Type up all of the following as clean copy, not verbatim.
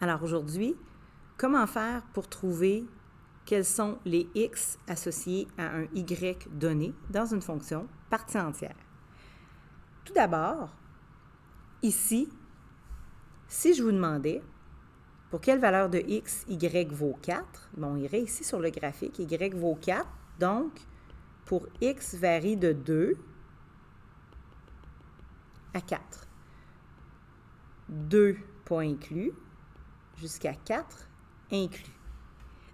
Alors aujourd'hui, comment faire pour trouver quels sont les x associés à un y donné dans une fonction partie entière? Tout d'abord, ici, si je vous demandais pour quelle valeur de x y vaut 4, bon, on irait ici sur le graphique, y vaut 4, donc pour x varie de 2 à 4. 2 pas inclus, jusqu'à 4 inclus.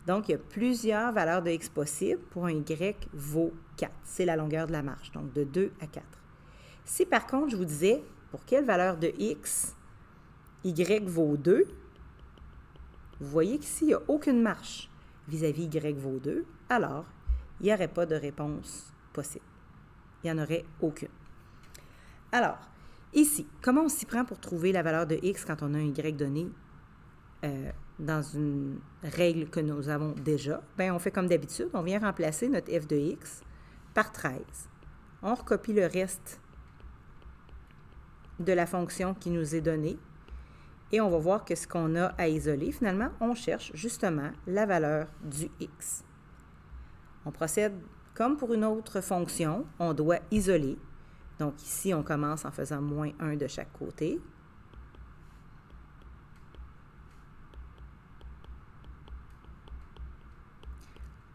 Donc, il y a plusieurs valeurs de x possibles pour un y vaut 4. C'est la longueur de la marche, donc de 2 à 4. Si par contre, je vous disais pour quelle valeur de x y vaut 2, vous voyez qu'ici, il n'y a aucune marche vis-à-vis y vaut 2, alors il n'y aurait pas de réponse possible. Il n'y en aurait aucune. Alors, ici, comment on s'y prend pour trouver la valeur de x quand on a un y donné dans une règle que nous avons déjà? Bien, on fait comme d'habitude, on vient remplacer notre f de x par 13. On recopie le reste de la fonction qui nous est donnée et on va voir que ce qu'on a à isoler. Finalement, on cherche justement la valeur du x. On procède comme pour une autre fonction, on doit isoler. Donc ici, on commence en faisant moins 1 de chaque côté.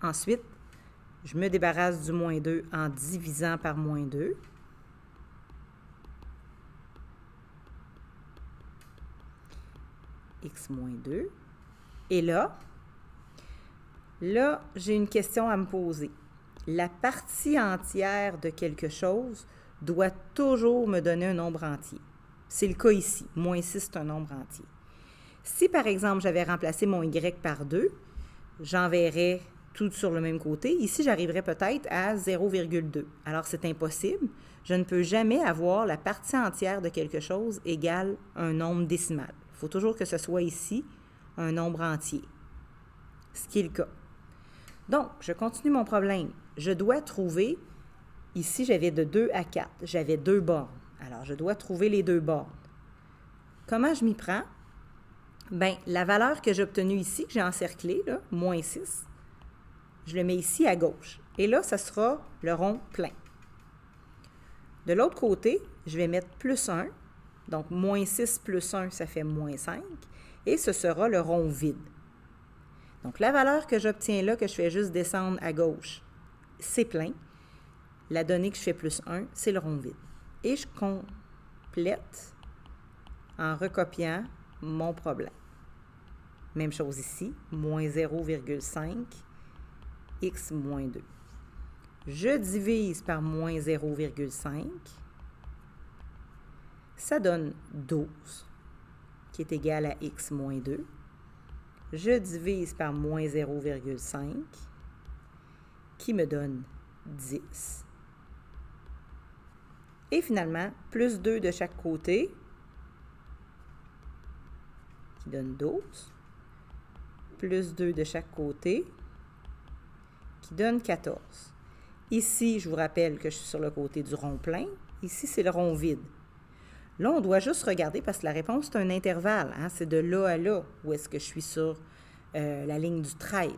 Ensuite, je me débarrasse du moins 2 en divisant par moins 2. X moins 2. Et là, j'ai une question à me poser. La partie entière de quelque chose doit toujours me donner un nombre entier. C'est le cas ici. Moins 6, c'est un nombre entier. Si, par exemple, j'avais remplacé mon y par 2, j'enverrais tout sur le même côté. Ici, j'arriverais peut-être à 0,2. Alors, c'est impossible. Je ne peux jamais avoir la partie entière de quelque chose égale un nombre décimal. Il faut toujours que ce soit ici un nombre entier, ce qui est le cas. Donc, je continue mon problème. Je dois trouver, ici, j'avais de 2 à 4. J'avais 2 bornes. Alors, je dois trouver les 2 bornes. Comment je m'y prends? Bien, la valeur que j'ai obtenue ici, que j'ai encerclée, là, moins 6, je le mets ici à gauche. Et là, ça sera le rond plein. De l'autre côté, je vais mettre plus 1. Donc, moins 6 plus 1, ça fait moins 5. Et ce sera le rond vide. Donc, la valeur que j'obtiens là, que je fais juste descendre à gauche, c'est plein. La donnée que je fais plus 1, c'est le rond vide. Et je complète en recopiant mon problème. Même chose ici, moins 0,5, x moins 2. Je divise par moins 0,5. Ça donne 12, qui est égal à x moins 2. Je divise par moins 0,5, qui me donne 10. Et finalement, plus 2 de chaque côté, qui donne 12. Plus 2 de chaque côté, qui donne 14. Ici, je vous rappelle que je suis sur le côté du rond plein. Ici, c'est le rond vide. Là, on doit juste regarder parce que la réponse, c'est un intervalle. Hein? C'est de là à là où est-ce que je suis sur la ligne du 13.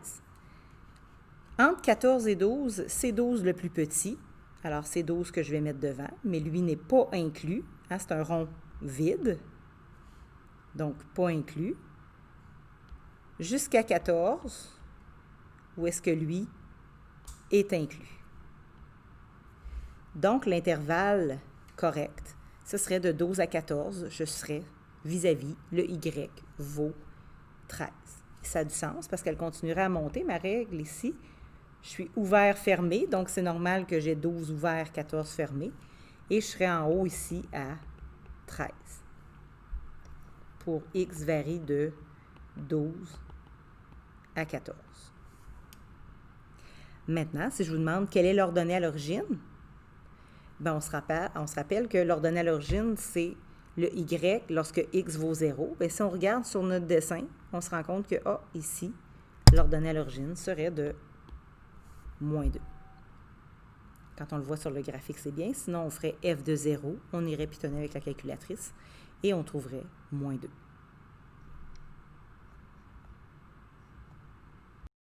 Entre 14 et 12, c'est 12 le plus petit. Alors, c'est 12 que je vais mettre devant, mais lui n'est pas inclus. Hein? C'est un rond vide, donc pas inclus. Jusqu'à 14, où est-ce que lui est inclus. Donc, l'intervalle correct, ce serait de 12 à 14, je serais vis-à-vis le y vaut 13. Ça a du sens parce qu'elle continuerait à monter. Ma règle ici, je suis ouvert-fermé, donc c'est normal que j'ai 12 ouverts, 14 fermés. Et je serai en haut ici à 13. Pour x varie de 12 à 14. Maintenant, si je vous demande quelle est l'ordonnée à l'origine, ben on se rappelle que l'ordonnée à l'origine, c'est le y lorsque x vaut 0. Bien, si on regarde sur notre dessin, on se rend compte que, ici, l'ordonnée à l'origine serait de moins 2. Quand on le voit sur le graphique, c'est bien. Sinon, on ferait f de 0, on irait pitonner avec la calculatrice et on trouverait moins 2.